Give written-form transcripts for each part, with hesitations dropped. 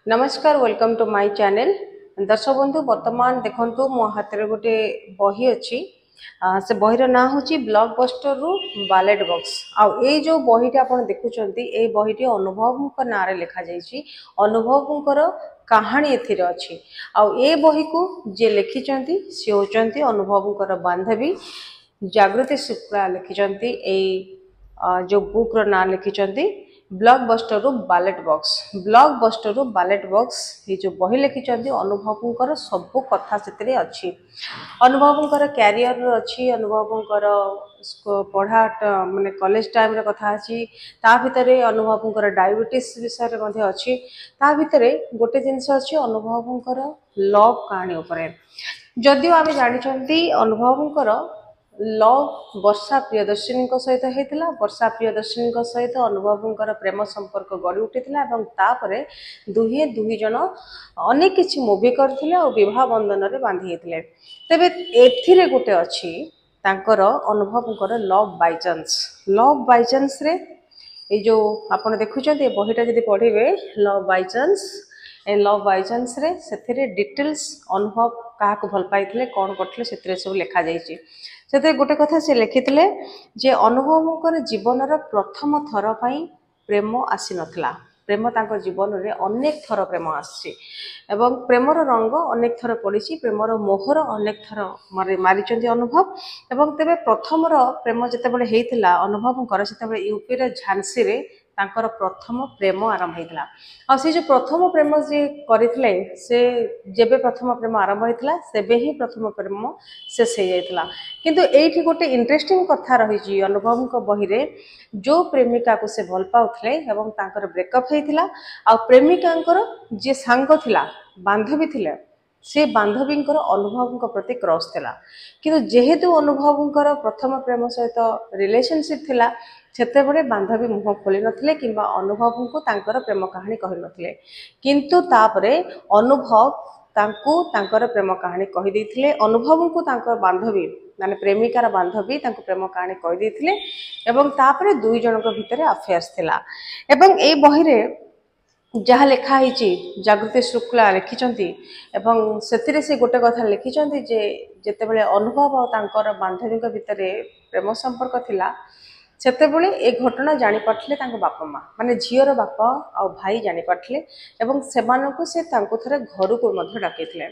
नमस्कार welcome to my channel. दर्शक बंधु वर्तमान देखंतु मो हाथ रे गोटे बही अच्छी से बहीर ना हूँ ब्लॉकबस्टर रु बालेट बॉक्स आई जो बहीटी आप देखुंत ये बहीटी अनुभव ना लिखा जाइए। अनुभव कहानी एथिरे अच्छी ए बही को जे लिखिं सी होती अनुभव बांधवी जागृति शुक्ला लिखिं जो बुक रो ना लिखिं ब्लॉकबस्टर रु बालेट बॉक्स ये जो बही लिखिं अनुभव सब कथा से अच्छी। अनुभव कैरियर अच्छी अनुभव पढ़ा माने कॉलेज टाइम रे कथा अच्छी ता भितरे अनुभव डायबिटीज विषय में अच्छी ता भितरे गोटे जिनस अच्छी अनुभव लव कहानी उपरे जदिव आम जानी अनुभव लव वर्षा प्रियदर्शिनी सहित होता। वर्षा प्रियदर्शिनी सहित अनुभव प्रेम संपर्क गढ़ी उठिला दुहे दुई जन अनेक किसी मुवी करते विवाह बंधन में बांधी तेबे एथिरे गोटे अच्छी तांकर अनुभव लव बाय चांस रे ये जो आपन देखुछन ये बहीटा जदि पढ़िबे लव बाय चांस रे सेथिरे डिटेल्स अनुभव क्या भल पाइथिले कौन करथिले सेथिरे सब लिखा जाइछि। से गोटे कथा से लिखिथिले जे अनुभव जीवन प्रथम थर पई प्रेम आसी नथला। प्रेम तांको जीवन रे अनेक थर प्रेम आसी एवं प्रेमर रंग अनेक थर पड़ी प्रेमर मोहर अनेक थर मारी अनुभव एवं तेबे प्रथम प्रेम जितेबाला होता अनुभव से यूपी रे झांसी रे तांकर प्रथम प्रेम आरंभ होता। आ से जो प्रथम प्रेम जी करथिले से जेबे प्रथम प्रेम आरंभ होता सेबे ही प्रथम प्रेम शेष हो जाता। किंतु एठी गोटे इंटरेस्टिंग कथा रही अनुभव को बही रे जो प्रेमिका को से भल पाउथले एवं तांकर ब्रेकअप होता आ प्रेमिका जी सांग थिला बांधवी थिले से बांधवी अनुभव प्रति क्रश थिला किंतु जेहेतु अनुभव प्रथम प्रेम सहित रिलेशनशिप थिला सेतेबेले बांधवी मुह खोली नथिले किंबा अनुभव को तांकर प्रेम कहानी कहि नथिले किंतु तापरे अनुभव तांको तांकर प्रेम कहानी कहि देथिले। अनुभव को तांकर बांधवी माने प्रेमिकार बांधवी तांको प्रेम कहानी कहि देथिले एवं तापरे दुई जनक भितरे अफेयर्स थिला एवं ए बही रे जहाँ लिखा जागृति शुक्ला लिखिं एवं से गोटे कथा लिखिं जे जेतेबेले अनुभव और बांधवी भितर प्रेम संपर्क थिला सेतेबेले ए घटना जानी पारथिले तांको बापा माँ माने झीर बापा आ भाई जानी पारथिले एवं सेमानकु से तांको थरे घर को मध्य डाकिथिले।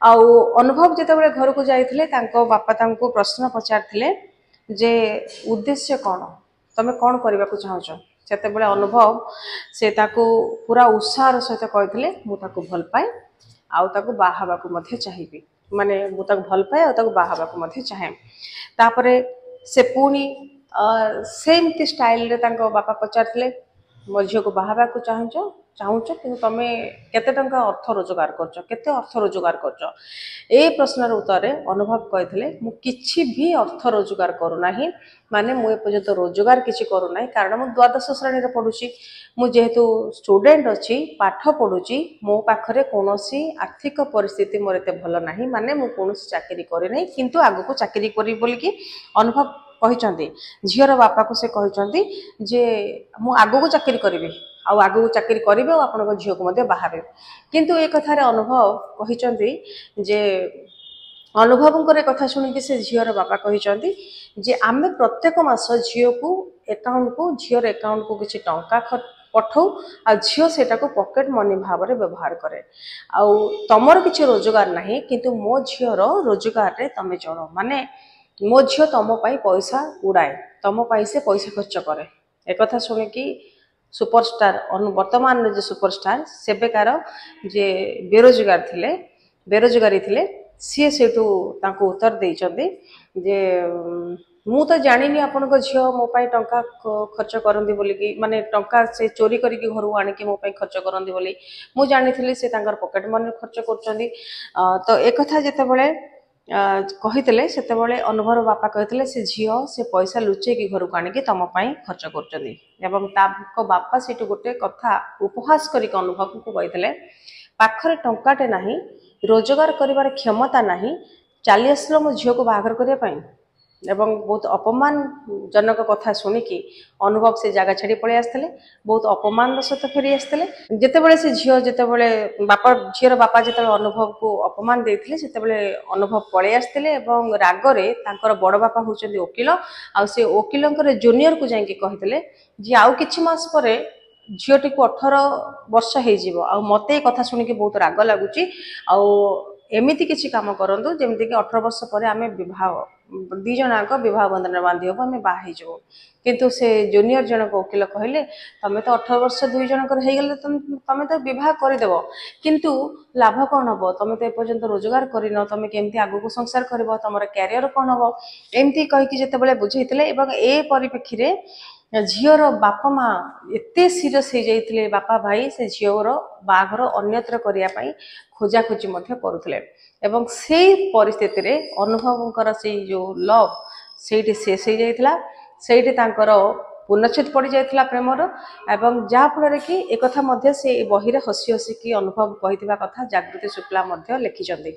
आ अनुभव जेतेबेले घर को जाइथिले तांको बापा तांको प्रश्न पचारथिले जे उद्देश्य कौन तमे कौन करबा को चाहछ सेतेबेले अनुभव से ताको पूरा उत्साह सहित कहथिले मु ताको भल पाए आउ ताको बाहाबा को मध्य चाहिबी माने मु ताको भल पाए आउ ताको बाहाबा को मध्य चाहे। तापरे से पुणी सेमती स्टाइल रे तांको बापा पचारथिले मो झील को बाहाबा को चाहूच कि तुम केते टंका अर्थ रोजगार करछ केते अर्थ रोजगार करछ ए प्रश्नर उत्तर अनुभव कहथिले मु किछि भी अर्थ रोजगार करू नाही माने मु एपर्यंत रोजगार किछि करू नाही कारण मु द्वादश श्रेणी रे पढुची मु जेहेतु स्टूडेंट अच्छी पाठ पढ़ुची मो पाखरे कोनोसी आर्थिक परिस्थिति मोर एते भल नाही माने मु कोनोसी चाकरी करि नाही किंतु आगु को चाकरी करी बोली कि अनुभव कहते झीर बापा को से कहते जे मु आगु को चाकरी करी आउ आगु को चाकरी करेंगे और आपण झील को बाहर किंतु एक कथार अनुभव कहते जे अनुभव कथा शुणिकी से झीर बापा कहते जे आमे प्रत्येक मास झील को एकाउंट को झीर एकाउंट को किसी टंका पठाऊ आ झील सेटा को पॉकेट मनी भाव में व्यवहार करे आउ तमर किसी रोजगार नहीं किंतु मो झीर रोजगार रे तमे चढ़ माने मो झील तुम पैसा उड़ाए तुम से पैसा खर्च करे एक कथा शुणिकी सुपरस्टार वर्तमान जो सुपरस्टार सेबेकार जे बेरोजगारी थिले सी सेठू तांको उत्तर देइचंदी जे मु तो जानिनी आपण झील मो टंका खर्च करंदी बोली कि माने टंका से चोरी करके घर आनिकी मो खर्च करंदी बोली मु जानिथिली से तांकर पॉकेट मनी खर्च करचंदी। तो एक कथा जेतेबेले कही से अनुभव बापा कहते से झील से पैसा लुचेकी घर को आनिकी तुम खर्च कर बापा से गोटे कथा उपहास कर अनुभव को कहते पाखरे टंकाटे नहीं रोजगार कर क्षमता नहीं चली आसल मो झील को बाहर करने ଏବଂ ବହୁତ ଅପମାନଜନକ କଥା ଶୁଣିକି ଅନୁଭବ ସେ ଜାଗା ଛାଡ଼ି ପଳେଇ ଆସିଥିଲେ। ବହୁତ ଅପମାନର ସହିତ ଫେରି ଆସିଥିଲେ। ଯେତେବେଳେ ସେ ଝିଅ ଯେତେବେଳେ ଝିଅର ବାପା ଯେତେବେଳେ ଅନୁଭବକୁ ଅପମାନ ଦେଇଥିଲେ ସେତେବେଳେ ଅନୁଭବ ପଳେଇ ଆସିଥିଲେ ଏବଂ ରାଗରେ ତାଙ୍କର ବଡ଼ ବାପା ହେଉଛନ୍ତି ଓକିଲ, ଆଉ ସେ ଓକିଲଙ୍କର ଜୁନିୟରକୁ ଯାଇକି କହିଥିଲେ ଯେ ଆଉ କିଛି ମାସ ପରେ ଝିଅଟିକୁ 18 ବର୍ଷ ହେଇଯିବ, ଆଉ ମୋତେ ଏ କଥା ଶୁଣିକି ବହୁତ ରାଗ ଲାଗୁଛି, ଆଉ ଏମିତି କିଛି କାମ କରନ୍ତୁ ଯେମିତିକି 18 ବର୍ଷ ପରେ ଆମେ ଦୁଇ ଜଣଙ୍କ ବିବାହ ବନ୍ଧନରେ ବାନ୍ଧି ହବ, ଆମେ ବାହା ହେଇଯିବୁ। କିନ୍ତୁ ସେ ଜୁନିୟର ଜଣକ ଓକିଲ କହିଲେ ତମେ ତ 18 ବର୍ଷ ଦୁଇ ଜଣଙ୍କର ହେଇଗଲେ ତମେ ତ ବିବାହ କରିଦେବ, କିନ୍ତୁ ଲାଭ କ'ଣ ହବ? ତମେ ତ ଏପର୍ଯ୍ୟନ୍ତ ରୋଜଗାର କରିନ, ତମେ କେମିତି ଆଗକୁ ସଂସାର କରିବ, ତମର କ୍ୟାରିୟର କ'ଣ ହବ? ଏମିତି କହିକି ଯେତେବେଳେ ବୁଝେଇଥିଲେ ଏବଂ ଏ ପରିପ୍ରେକ୍ଷୀରେ ଝିଅର ବାପା ମା ଏତେ ସିରିୟସ୍ ହେଇଯାଇଥିଲେ, ବାପା ଭାଇ ସେ ଝିଅର ବାହାଘର ଅନ୍ୟତ୍ର କରିବା ପାଇଁ ଖୋଜାଖୋଜି ମଧ୍ୟ କରୁଥିଲେ। ଏବଂ ସେଇ ପରିସ୍ଥିତିରେ ଅନୁଭବଙ୍କର ସେଇ ଯେଉଁ ଲଭ୍ ସେଇଠି ଶେଷ ହେଇଯାଇଥିଲା। ସେଇଠି ତାଙ୍କର ପୂର୍ଣ୍ଣଚ୍ଛେଦ ପଡ଼ିଯାଇଥିଲା ପ୍ରେମର, ଏବଂ ଯାହାଫଳରେ କି ଏକଥା ମଧ୍ୟ ସେ ବହିରେ ହସି ହସିକି ଅନୁଭବ କହିଥିବା କଥା ଜାଗୃତି ଶୁକ୍ଲା ମଧ୍ୟ ଲେଖିଛନ୍ତି।